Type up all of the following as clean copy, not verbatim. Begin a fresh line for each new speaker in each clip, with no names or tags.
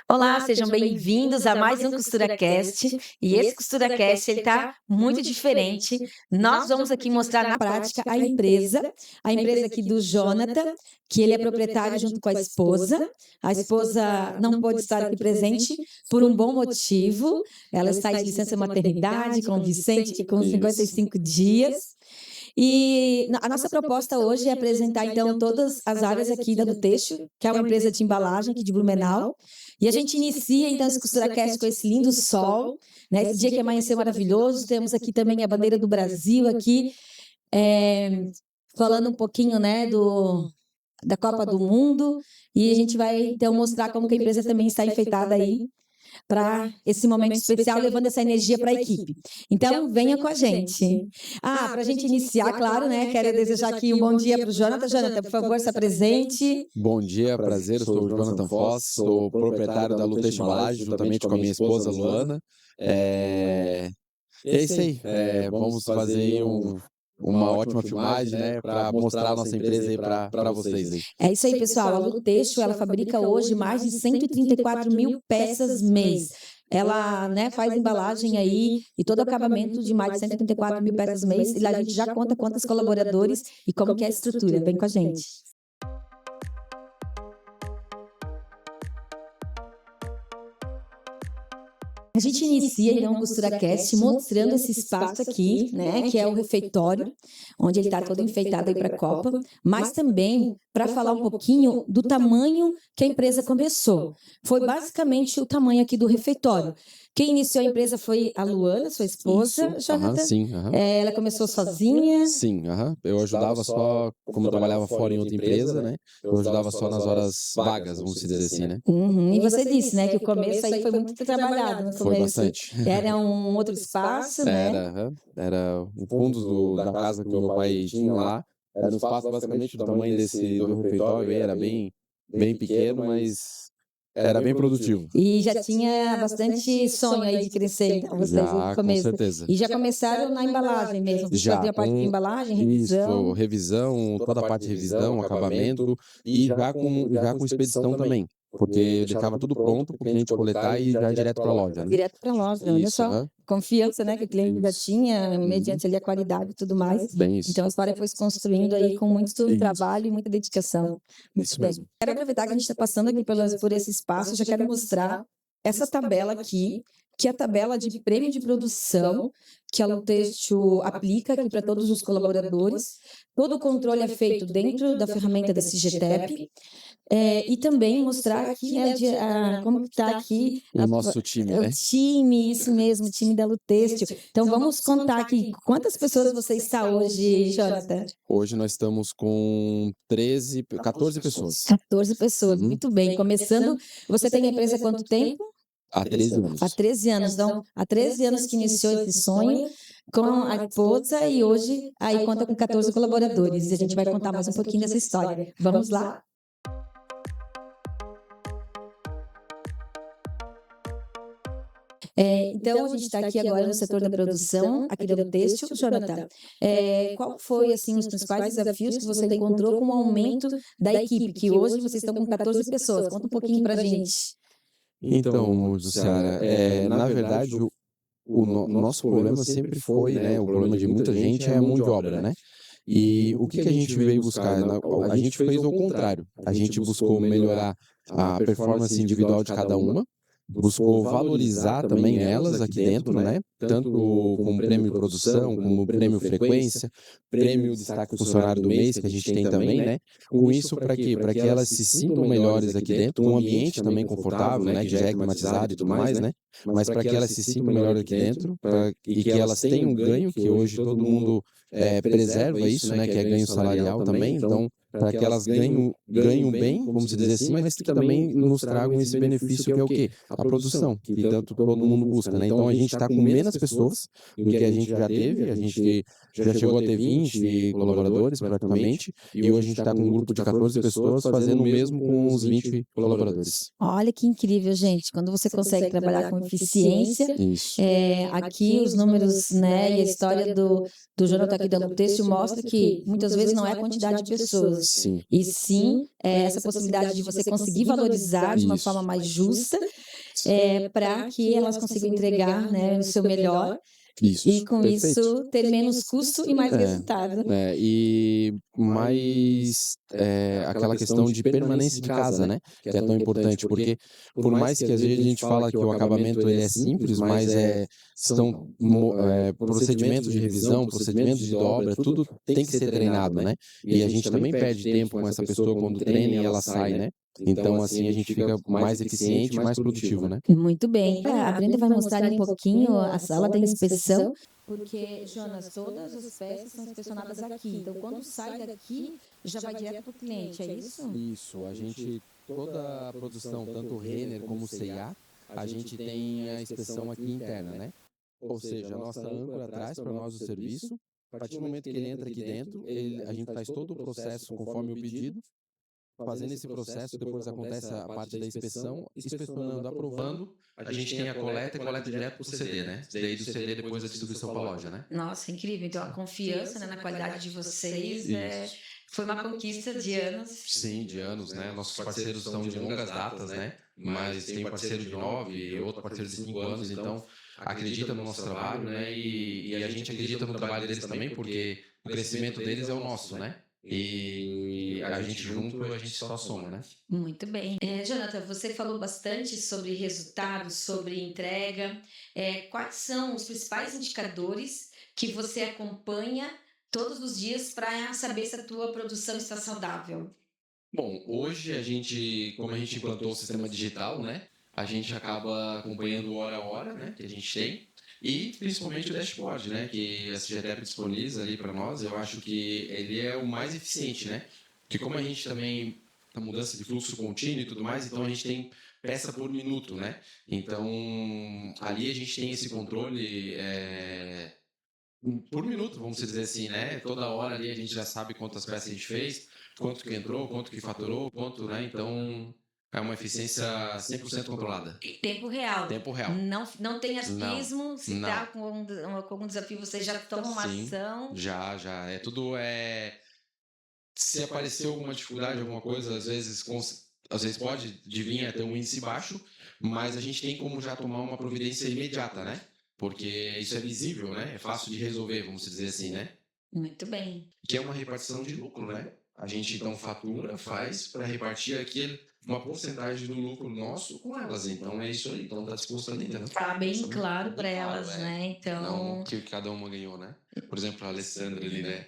Olá, sejam bem-vindos a mais um CosturaCast. E esse CosturaCast ele está muito diferente. Nós vamos aqui mostrar na prática a empresa aqui do Jonathan, que ele é proprietário junto com a esposa. A esposa não pôde estar aqui presente por um bom motivo. Ela está de licença maternidade com o Vicente, que com 55 dias. E a nossa proposta hoje é apresentar, então, todas as áreas aqui da do Têxtil, que é uma empresa de embalagem aqui de Blumenau. E a gente inicia, então, esse CosturaCast com esse lindo sol, né? Esse dia que amanheceu maravilhoso. Temos aqui também a bandeira do Brasil aqui, falando um pouquinho, né, da Copa do Mundo. E a gente vai, então, mostrar como que a empresa também está enfeitada aí para esse momento especial, levando essa energia para a equipe. Então, venha com a gente. Para a gente iniciar, claro, né? Quero desejar aqui um bom dia para o Jonathan. Jonathan, por favor, se apresente.
Bom dia, prazer. Eu sou o Jonathan Foss, sou proprietário da Lu Têxtil Embalagem, juntamente com a minha esposa, Luana. É isso aí. Vamos fazer aí uma ótima filmagem, né, para mostrar a nossa empresa aí para vocês aí.
É isso aí, pessoal. A Lu Têxtil, ela fabrica hoje mais de 134 mil peças mês. Ela, né, faz embalagem aí e todo acabamento de mais de 134 mil peças mês. E lá a gente já conta quantos colaboradores e como que é a estrutura. Vem com a gente. A gente inicia, então, o CosturaCast mostrando esse espaço aqui, né, que é o refeitório, onde ele está todo enfeitado aí para a Copa, mas também para falar um pouquinho do tamanho que a empresa começou. Foi basicamente o tamanho aqui do refeitório. Quem iniciou a empresa foi a Luana, sua esposa, Jonathan.
Sim.
Ela começou sozinha?
Sim, eu ajudava só, como eu trabalhava fora em outra empresa, né? Eu ajudava só nas horas vagas, vamos dizer assim, né?
E você disse, né, que o começo aí foi muito trabalhado no começo.
Foi bastante.
Era um outro espaço, né?
Era o fundo da casa que o meu pai tinha lá. Era um espaço basicamente do tamanho do refeitório, era bem pequeno, mas era bem produtivo.
E já tinha bastante sonho aí de crescer, então, vocês no começo.
Com certeza.
E já começaram na embalagem mesmo? Você já fazia a parte de embalagem, revisão?
Isso, revisão, toda a parte de revisão, acabamento e já com expedição também. Porque eu deixava tudo pronto para o cliente coletar e já direto para a loja. Né?
Direto para a loja, olha só. Confiança, né, que o cliente já tinha, mediante ali a qualidade e tudo mais.
Bem isso.
Então a história foi se construindo aí com muito trabalho e muita dedicação.
Isso mesmo.
Quero aproveitar que a gente está passando aqui por esse espaço, já quero mostrar essa tabela aqui, que é a tabela de prêmio de produção que a Lu Têxtil aplica aqui para todos os colaboradores. Todo o controle é feito dentro da ferramenta da CIGETEP. E também mostrar aqui, né, como está aqui
o nosso time, né?
O time, isso mesmo, o time da Lu Têxtil. Então vamos contar aqui, quantas pessoas você está hoje, Jonathan?
Hoje nós estamos com 14 pessoas.
14 pessoas, muito bem. Começando, você tem a empresa há quanto tempo?
Há 13 anos.
Há 13 anos. Então, há 13 anos que iniciou esse sonho com a esposa e hoje aí conta com 14 colaboradores. E a gente vai contar mais um pouquinho dessa história. Vamos lá? Então, a gente está aqui agora no setor da produção, aqui da Lu Têxtil. Jonathan, qual foi, assim, os principais desafios que você encontrou com o aumento da equipe, que hoje vocês estão com 14 pessoas? Conta um pouquinho para a gente.
Então, Jussiara, na verdade, o nosso problema sempre foi, né, o problema de muita gente é a mão de obra, né? E o que a gente veio buscar? A gente fez o contrário. A gente buscou melhorar a performance individual de cada uma, buscou valorizar também elas aqui dentro, né? Tanto como prêmio de produção, como prêmio frequência, prêmio destaque funcionário do mês, que a gente tem também, né? Com isso, para quê? Para que elas se sintam melhores aqui dentro, um ambiente também confortável, né? Que já é climatizado e tudo mais, né? Mas para que elas se sintam melhores aqui dentro e que elas tenham ganho, que hoje todo mundo preserva isso, né? Que é ganho salarial também, então para que elas ganhem bem, vamos dizer assim, mas que também nos tragam esse benefício que é o quê? A produção, que tanto todo mundo busca, né? Então a gente está com menos pessoas do que a gente já teve, a gente já chegou a ter 20 colaboradores praticamente, e hoje a gente está com um grupo de 14 pessoas fazendo o mesmo com os 20 colaboradores.
Olha que incrível, gente, quando você consegue trabalhar com eficiência, aqui os números, né, e a história do Jonathan aqui da Lu Têxtil mostra que muitas vezes não é a quantidade de pessoas,
Sim.
e sim essa possibilidade de você conseguir valorizar de uma
Isso.
forma mais justa, para que elas consigam entregar, né, o seu melhor
Isso.
e com
Perfeito.
isso ter menos custo e mais
É.
resultado.
E mais aquela questão de permanência de casa, né? Que é tão importante, porque por mais que às vezes a gente fala que o acabamento ele é simples, mas são procedimentos de revisão, procedimentos de dobra, tudo tem que ser treinado, né? E a gente também perde tempo com essa pessoa quando treina e ela sai, né? Então, assim, a gente fica mais eficiente e mais produtivo, né?
Muito bem. A Brenda vai mostrar um pouquinho a sala da inspeção, porque, Jonas, todas as peças são inspecionadas aqui. Então, quando sai daqui, já vai direto para o cliente, é isso?
Isso, toda a produção, tanto Renner como C&A, a gente tem a inspeção aqui interna, né? Ou seja, a nossa âncora traz para nós o serviço, a partir do momento que ele entra aqui dentro, a gente faz todo o processo conforme o pedido, fazendo esse processo, depois acontece a parte da inspeção, inspecionando, aprovando, a gente tem a coleta e coleta direto para o CD, né? Daí do CD depois a distribuição para a loja, né?
Nossa, incrível. Então, a confiança, né, na qualidade de vocês foi uma conquista de anos.
Sim, de anos, né? Nossos parceiros são de longas datas, né? Mas tem um parceiro de 9 e outro parceiro de 5 anos, então acredita no nosso trabalho, né? E a gente acredita no trabalho deles também, porque o crescimento deles é o nosso, né? E a gente junto, a gente só soma, né?
Muito bem. Jonathan, você falou bastante sobre resultados, sobre entrega. Quais são os principais indicadores que você acompanha todos os dias para saber se a tua produção está saudável?
Bom, hoje como a gente implantou o sistema digital, né? A gente acaba acompanhando hora a hora, né? Que a gente tem. E principalmente o dashboard, né? Que a CGTEP disponibiliza ali para nós. Eu acho que ele é o mais eficiente, né? Porque como a gente também a mudança de fluxo contínuo e tudo mais, então a gente tem peça por minuto, né? Então ali a gente tem esse controle por minuto, vamos dizer assim, né? Toda hora ali a gente já sabe quantas peças a gente fez, quanto que entrou, quanto que faturou, quanto, né? Então é uma eficiência 100% controlada.
Em tempo real.
Tempo real.
Não tem aspismo, se
não.
está com algum desafio, vocês já tomam uma
Sim,
ação.
já. É tudo. Se aparecer alguma dificuldade, alguma coisa, às vezes pode vir a ter um índice baixo, mas a gente tem como já tomar uma providência imediata, né? Porque isso é visível, né? É fácil de resolver, vamos dizer assim, né?
Muito bem.
Que é uma repartição de lucro, né? A gente então fatura, faz para repartir uma porcentagem do lucro nosso com elas. Então é isso aí. Então tá disposto ali, né?
Tá bem claro para elas,
é.
né? Então.
Não, que cada uma ganhou, né? Por exemplo, a Alessandra ali, né?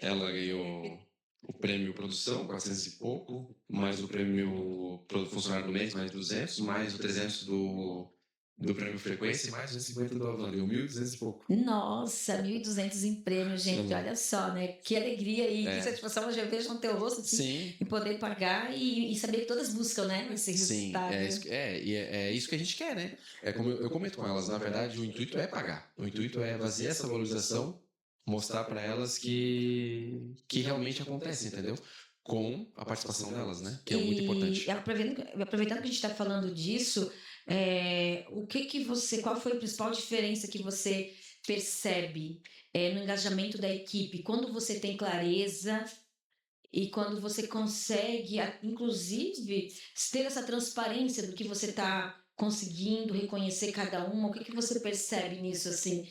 Ela ganhou o prêmio produção, 400 e pouco, mais o prêmio funcionário do mês, mais 200, mais o 300 do prêmio frequência e mais 250 do Avan, deu 1.200 e pouco.
Nossa, 1.200 em prêmio, gente,
Sim.
olha só, né? Que alegria e que satisfação eu já vejo no teu rosto, assim,
Sim.
e poder pagar e saber que todas buscam, né? Esse
Sim,
resultado.
é isso que a gente quer, né? É como eu comento com elas, na verdade, o intuito é pagar. O intuito é fazer essa valorização, mostrar para elas que realmente acontece, entendeu? Com a participação delas, né? Que é muito importante.
E aproveitando que a gente está falando disso, qual foi a principal diferença que você percebe no engajamento da equipe? Quando você tem clareza e quando você consegue, inclusive, ter essa transparência do que você está conseguindo reconhecer cada uma, o que você percebe nisso, assim?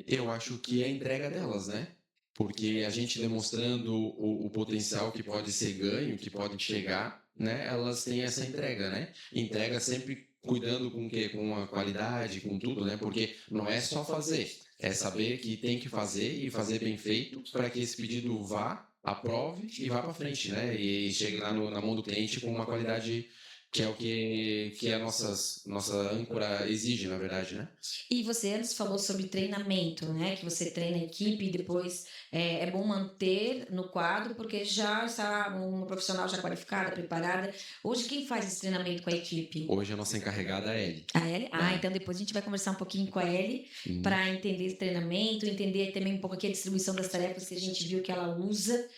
Eu acho que é a entrega delas, né? Porque a gente demonstrando o potencial que pode ser ganho, que pode chegar, né? Elas têm essa entrega, né? Entrega sempre cuidando com o quê? Com a qualidade, com tudo, né? Porque não é só fazer, é saber que tem que fazer e fazer bem feito para que esse pedido vá, aprove e vá para frente, né? E chegue lá na mão do cliente com uma qualidade que é o que a nossa âncora exige, na verdade, né?
E você antes falou sobre treinamento, né? Que você treina a equipe e depois é bom manter no quadro, porque já está uma profissional já qualificada, preparada. Hoje, quem faz esse treinamento com a equipe?
Hoje a nossa encarregada é a Ellie.
A Ellie? Então depois a gente vai conversar um pouquinho com a Ellie para entender esse treinamento, entender também um pouco aqui a distribuição das tarefas que a gente viu que ela usa.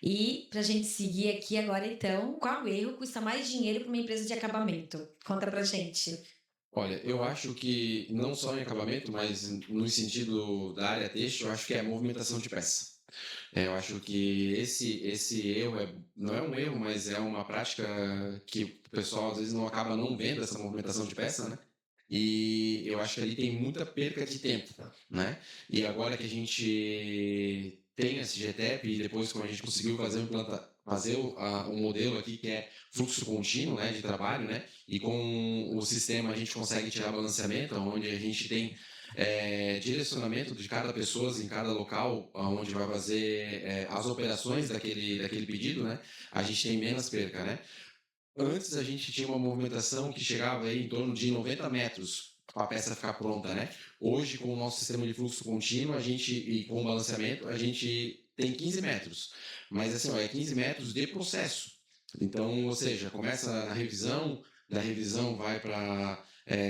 E para a gente seguir aqui agora, então, qual erro custa mais dinheiro para uma empresa de acabamento? Conta pra gente.
Olha, eu acho que não só em acabamento, mas no sentido da área têxtil, eu acho que é a movimentação de peça. Eu acho que esse erro não é um erro, mas é uma prática que o pessoal às vezes não acaba não vendo essa movimentação de peça, né? E eu acho que ali tem muita perca de tempo, né? E agora que a gente tem esse GTEP e depois quando a gente conseguiu fazer um modelo aqui que é fluxo contínuo, né, de trabalho, né? E com o sistema a gente consegue tirar balanceamento, onde a gente tem direcionamento de cada pessoa em cada local onde vai fazer as operações daquele pedido, né? A gente tem menos perca, né? Antes a gente tinha uma movimentação que chegava aí em torno de 90 metros para a peça ficar pronta, né? Hoje, com o nosso sistema de fluxo contínuo, e com o balanceamento, a gente tem 15 metros. Mas assim, ó, é 15 metros de processo. Então, ou seja, começa na revisão, da revisão vai para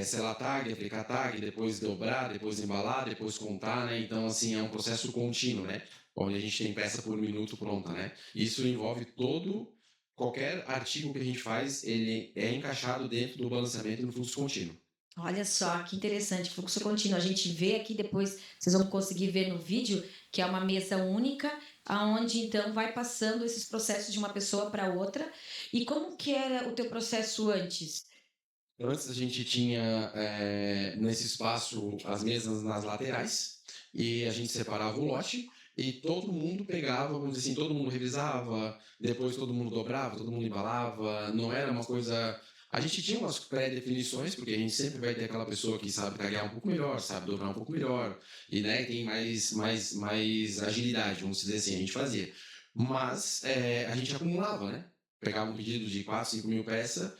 selar tag, aplicar tag, depois dobrar, depois embalar, depois contar, né? Então, assim, é um processo contínuo, né? Onde a gente tem peça por minuto pronta, né? Isso envolve qualquer artigo que a gente faz, ele é encaixado dentro do balanceamento e no fluxo contínuo.
Olha só que interessante, fluxo contínuo. A gente vê aqui depois, vocês vão conseguir ver no vídeo, que é uma mesa única, aonde então vai passando esses processos de uma pessoa para outra. E como que era o teu processo antes?
Antes a gente tinha nesse espaço as mesas nas laterais e a gente separava o lote e todo mundo pegava, vamos dizer assim, todo mundo revisava, depois todo mundo dobrava, todo mundo embalava, não era uma coisa. A gente tinha umas pré-definições, porque a gente sempre vai ter aquela pessoa que sabe taguear um pouco melhor, sabe dobrar um pouco melhor, e né, tem mais agilidade, vamos dizer assim, a gente fazia. Mas a gente acumulava, né? Pegava um pedido de 4, 5 mil peças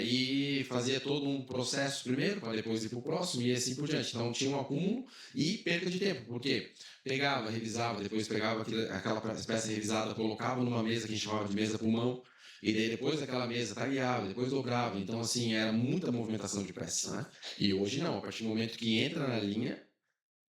e fazia todo um processo primeiro, para depois ir para o próximo e assim por diante. Então tinha um acúmulo e perca de tempo, porque pegava, revisava, depois pegava aquela peça revisada, colocava numa mesa que a gente chamava de mesa pulmão, e daí depois daquela mesa tagueava, depois dobrava. Então, assim, era muita movimentação de peça, né? E hoje não, a partir do momento que entra na linha,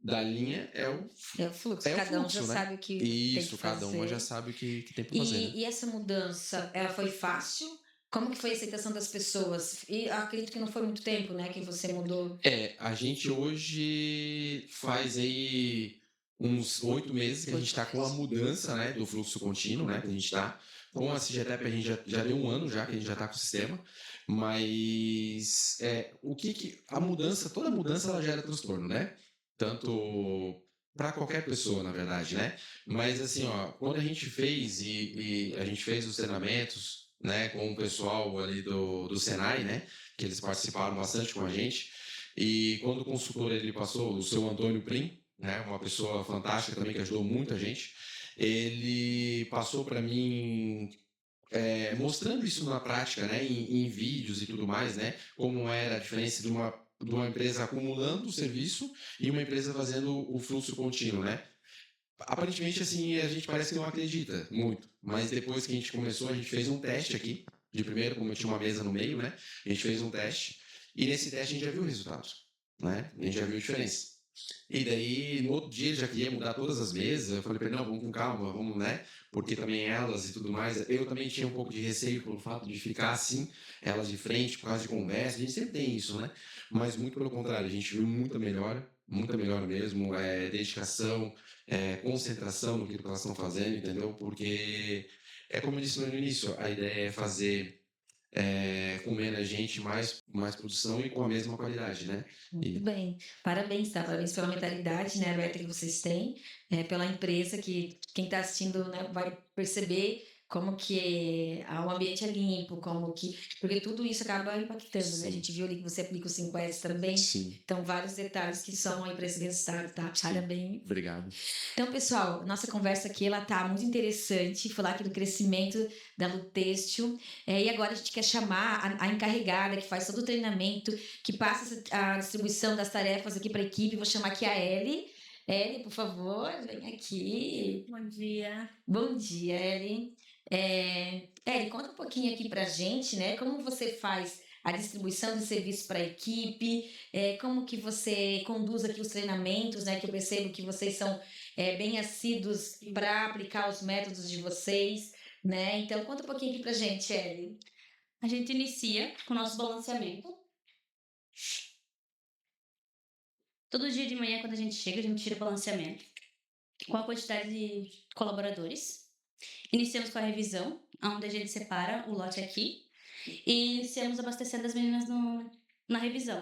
da linha
É o fluxo,
é o
cada um já
fluxo, né?
sabe o que tem que
Isso, cada uma já
fazer.
sabe o que tem para fazer, né?
E essa mudança, ela foi fácil? Como que foi a aceitação das pessoas? E acredito que não foi muito tempo, né, que você mudou.
A gente hoje faz aí uns 8 meses que a gente está com a mudança, né, do fluxo contínuo, né, que a gente está. Com a CGTEP a gente já deu um ano já que a gente já está com o sistema, mas a mudança, toda mudança ela gera transtorno, né? Tanto para qualquer pessoa, na verdade, né? Mas assim, ó, quando a gente fez e a gente fez os treinamentos, né, com o pessoal ali do Senai, né, que eles participaram bastante com a gente, e quando o consultor ele passou, o seu Antônio Prim, né, uma pessoa fantástica também que ajudou muita gente, ele passou para mim mostrando isso na prática, né, em vídeos e tudo mais, né, como era a diferença de uma empresa acumulando o serviço e uma empresa fazendo o fluxo contínuo, né? Aparentemente, assim, a gente parece que não acredita muito, mas depois que a gente começou, a gente fez um teste aqui, de primeiro, como eu tinha uma mesa no meio, né? A gente fez um teste, e nesse teste a gente já viu o resultado, né? A gente já viu a diferença. E daí, no outro dia, ele já queria mudar todas as mesas. Eu falei para ele, não, vamos com calma, vamos, né? Porque também elas e tudo mais. Eu também tinha um pouco de receio pelo fato de ficar assim, elas de frente, por causa de conversa. A gente sempre tem isso, né? Mas muito pelo contrário, a gente viu muita melhora mesmo. Dedicação, concentração no que elas estão fazendo, entendeu? Porque, como eu disse no início, a ideia é fazer com menos gente, mais produção e com a mesma qualidade, né?
Muito bem. Parabéns, tá? Parabéns pela mentalidade, né, aberta que vocês têm, pela empresa que quem está assistindo, né, vai perceber como que o ambiente é limpo, como que... Porque tudo isso acaba impactando, né? A gente viu ali que você aplica o 5S também.
Sim.
Então, vários detalhes que são a empresa resultado, tá? Parabéns.
Obrigado.
Então, pessoal, nossa conversa aqui, ela tá muito interessante, falar aqui do crescimento da Lutêxtil, e agora a gente quer chamar a encarregada que faz todo o treinamento, que passa a distribuição das tarefas aqui para a equipe. Vou chamar aqui a Ellie. Ellie, por favor, vem aqui.
Bom dia.
Bom dia, Ellie. Ellie, conta um pouquinho aqui pra gente, né? Como você faz a distribuição de serviços para a equipe, como que você conduz aqui os treinamentos, né? Que eu percebo que vocês são bem assíduos para aplicar os métodos de vocês, né? Então, conta um pouquinho aqui pra gente, Ellie.
A gente inicia com o nosso balanceamento. Todo dia de manhã, quando a gente chega, a gente tira o balanceamento. com a quantidade de colaboradores. Iniciamos com a revisão, onde a gente separa o lote aqui. E iniciamos abastecendo as meninas na revisão.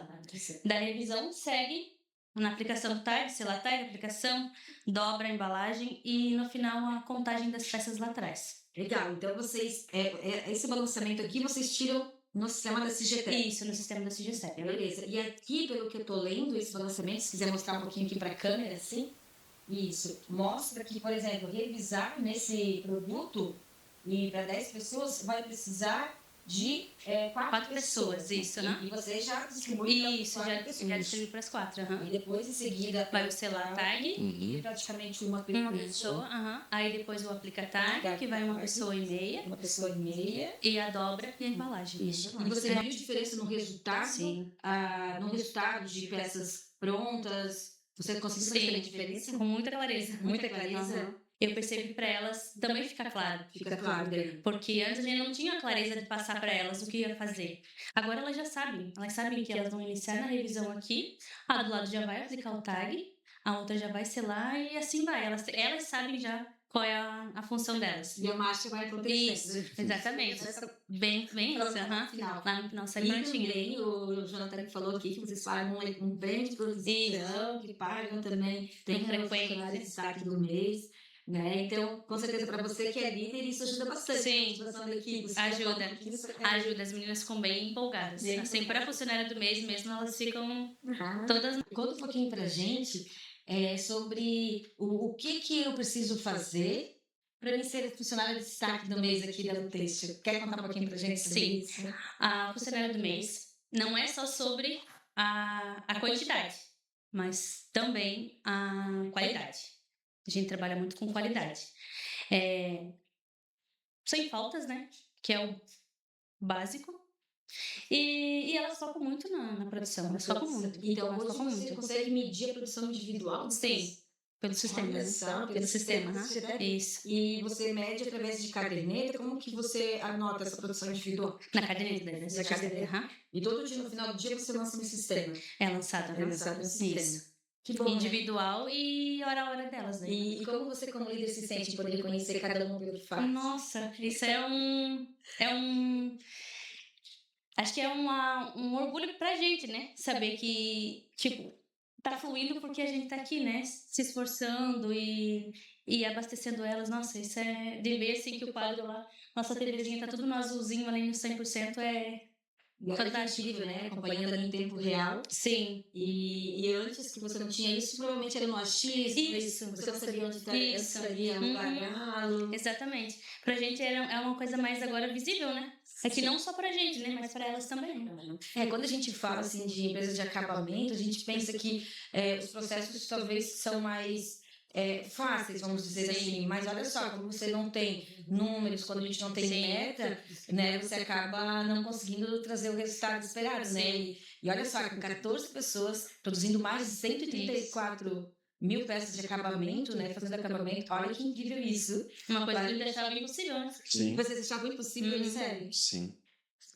Da revisão, segue na aplicação do tag, selar tag, aplicação, dobra a embalagem e, no final, a contagem das peças lá atrás.
Legal, então vocês, esse balanceamento aqui, vocês tiram no sistema da CGT.
Isso, no sistema da CGCEP.
Beleza. E aqui, pelo que eu tô lendo, esse balanceamento, se quiser mostrar um pouquinho aqui para a câmera, assim, isso, mostra que, por exemplo, revisar nesse produto e para 10 pessoas vai precisar de
4 pessoas, isso, né?
E você já distribui
Isso,
para
já
4 pessoas.
distribui para as 4.
E depois, em seguida,
Vai o selar tag,
e praticamente uma
uma pessoa, aí depois o aplica tag, que vai uma pessoa e meia,
Uma pessoa e meia.
e a dobra e a embalagem.
Isso. E você viu diferença no resultado?
Sim.
No resultado de peças prontas? Você conseguiu perceber a diferença?
Com muita clareza.
Muita clareza?
Aham. Eu percebi que para elas também fica claro.
Fica claro daí.
Porque antes a gente não tinha clareza de passar para elas o que ia fazer. Agora elas já sabem. Elas sabem que elas vão iniciar na revisão aqui. A do lado já vai aplicar o tag. A outra já vai selar e assim vai. Elas sabem já qual é a função delas.
E a marcha vai acontecer.
Isso, exatamente. Bem isso.
Final.
Lá no final sai
E
prontinho.
também, o Jonathan falou aqui que vocês pagam um prêmio de produção, que pagam também, tem frequência de destaque do mês. Né? Então, com certeza, para você que é líder, isso ajuda bastante.
Sim.
A motivação da equipe. Você
Ajuda.
fala um pouquinho sobre-
Ajuda, as meninas ficam bem empolgadas.
Bem
Assim, para a funcionária do mês mesmo, elas ficam todas.
Conta um pouquinho pra gente sobre o que eu preciso fazer para mim ser funcionária de destaque do mês aqui da Têxtil. Quer contar um pouquinho pra gente sobre
Sim.
isso?
A funcionária do mês não é só sobre a quantidade, mas também a qualidade. A gente trabalha muito com qualidade. Sem faltas, né? Que é o básico. E elas focam muito na produção. Elas focam muito.
Então,
Elas
hoje
focam
você
muito.
consegue medir a produção individual?
Sim, pelo sistema.
Olha só,
Pelo sistema.
Você
Isso.
E você mede através de caderneta? Como que você anota essa produção individual?
Na caderneta delas.
Na caderneta.
Aham.
E todo dia, no final do dia, você lança no sistema.
É lançado.
É lançado no sistema.
Isso.
Que bom, né?
Individual e hora a hora delas, né?
E como você, como líder, se sente em poder conhecer cada um pelo que faz?
Nossa, isso é um. Acho que é um orgulho pra gente, né? Saber que, tipo, tá fluindo porque a gente tá aqui, né? Se esforçando e abastecendo elas. Nossa, isso é. De ver assim que o quadro lá, nossa TVzinha tá tudo no azulzinho ali no 100%,
E olha que incrível, né? Acompanhando ali em tempo real.
Sim.
E antes que você não tinha isso, provavelmente era no AX.
Isso.
Você não sabia onde
Isso.
estaria no gargalo.
Exatamente. Pra gente é uma coisa mais agora visível, né? É que não só pra gente, né? Mas pra elas também.
Quando a gente fala assim de empresas de acabamento, a gente pensa que os processos talvez são mais fáceis, vamos dizer assim. Mas olha só, como você não tem números, quando a gente não tem
Sim.
meta, né, você acaba não conseguindo trazer o resultado esperado, né? E olha só, com 14 pessoas produzindo mais de 134 mil peças de acabamento, né? Fazendo acabamento, olha que incrível isso.
Uma coisa que me deixava impossível, né?
Sim.
Vocês achavam impossível, sério?
Sim.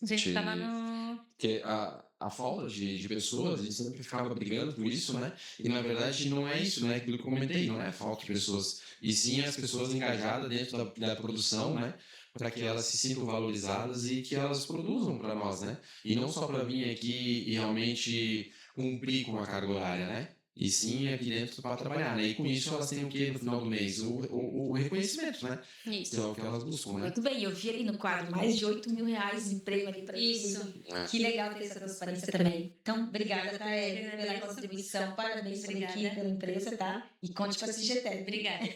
A gente
Sim.
ficava no.
Porque a falta de pessoas, a gente sempre ficava brigando por isso, né? E na verdade não é isso, né? Aquilo que eu comentei, não é a falta de pessoas. E sim as pessoas engajadas dentro da produção, né? Para que elas se sintam valorizadas e que elas produzam para nós, né? E não só para vir aqui e realmente cumprir com a carga horária, né? E sim aqui dentro para trabalhar, né? E com isso elas têm o quê no final do mês? O reconhecimento, né?
Isso.
Que é o que elas buscam, né?
Muito bem, eu vi ali no quadro mais de 8 mil reais em prêmio ali para
Isso.
Que legal ter essa transparência também. Então, obrigada, Taeli, pela contribuição. Parabéns pela
Obrigada.
equipe, pela empresa, tá? E conte com a CGT.
Obrigada.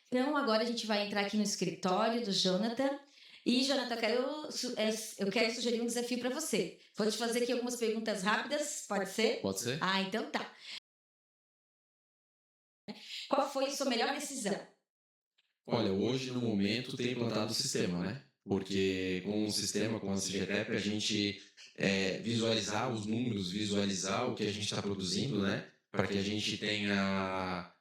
Então, agora a gente vai entrar aqui no escritório do Jonathan. E, Jonathan, eu quero sugerir um desafio para você. Vou te fazer aqui algumas perguntas rápidas, pode ser?
Pode ser?
Ah, então tá. Qual foi a sua melhor decisão?
Olha, hoje no momento tem implantado o sistema, né? Porque com o sistema, com a CGTEP, a gente visualizar os números, visualizar o que a gente está produzindo, né? Para que a gente tenha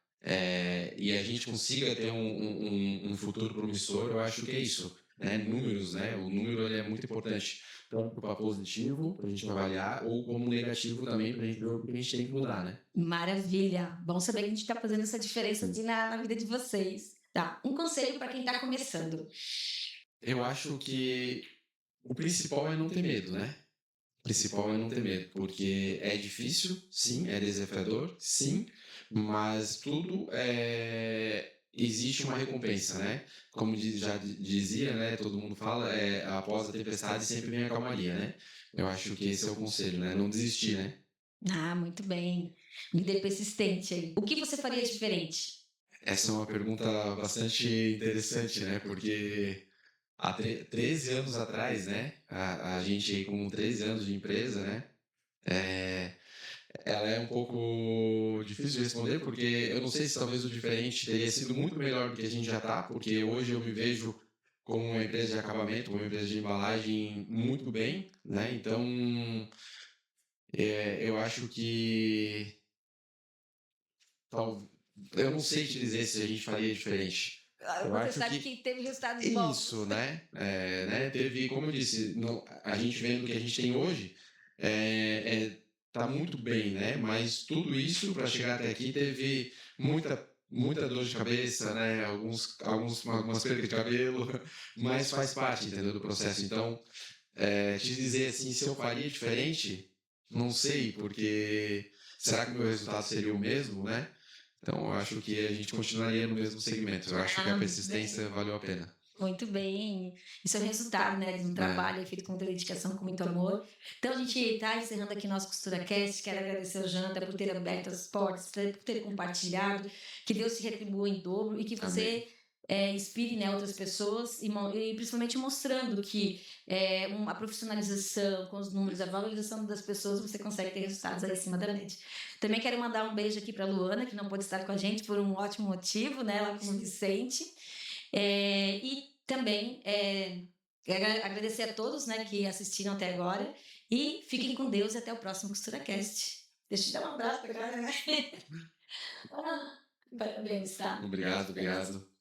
e a gente consiga ter um futuro promissor, eu acho que é isso. né, números, né? O número ele é muito importante, tanto para positivo, para a gente avaliar, ou como negativo também, para a gente ver o que a gente tem que mudar, né?
Maravilha. Bom saber que a gente está fazendo essa diferença na vida de vocês. Tá. Um conselho para quem está começando.
Eu acho que o principal é não ter medo, né? O principal é não ter medo, porque é difícil, sim, é desafiador, sim, mas tudo existe uma recompensa, né? Como já dizia, né? Todo mundo fala, após a tempestade sempre vem a calmaria, né? Eu acho que esse é o conselho, né? Não desistir, né?
Ah, muito bem. Líder persistente aí. O que você faria diferente?
Essa é uma pergunta bastante interessante, né? Porque há 13 anos atrás, né? A gente aí com 13 anos de empresa, né? É, ela é um pouco difícil de responder, porque eu não sei se talvez o diferente teria sido muito melhor do que a gente já está, porque hoje eu me vejo como uma empresa de acabamento, uma empresa de embalagem muito bem, né? Então, eu acho que tal, eu não sei te dizer se a gente faria diferente. Eu
Você
acho
sabe
que
que teve resultados bons.
isso, né? Teve, como eu disse, a gente vendo o que a gente tem hoje, tá muito bem, né? Mas tudo isso para chegar até aqui teve muita dor de cabeça, né? Algumas perdas de cabelo, mas faz parte, entendeu, do processo. Então, te dizer assim, se eu faria diferente, não sei, porque será que o meu resultado seria o mesmo, né? Então, eu acho que a gente continuaria no mesmo segmento. Eu acho que a persistência valeu a pena.
Muito bem. Isso é o resultado, né, de um trabalho feito com muita dedicação, com muito amor. Então, a gente está encerrando aqui nosso CosturaCast. Quero agradecer ao Janta por ter aberto as portas, por ter compartilhado. Que Deus te retribua em dobro e que você inspire, né, outras pessoas e principalmente mostrando que a profissionalização com os números, a valorização das pessoas, você consegue ter resultados aí acima da média. Também quero mandar um beijo aqui para a Luana, que não pôde estar com a gente por um ótimo motivo, né, lá com o Vicente. E também agradecer a todos, né, que assistiram até agora e fiquem com Deus e até o próximo CosturaCast. Deixa eu te dar um abraço para cá, né? Parabéns, tá?
Obrigado.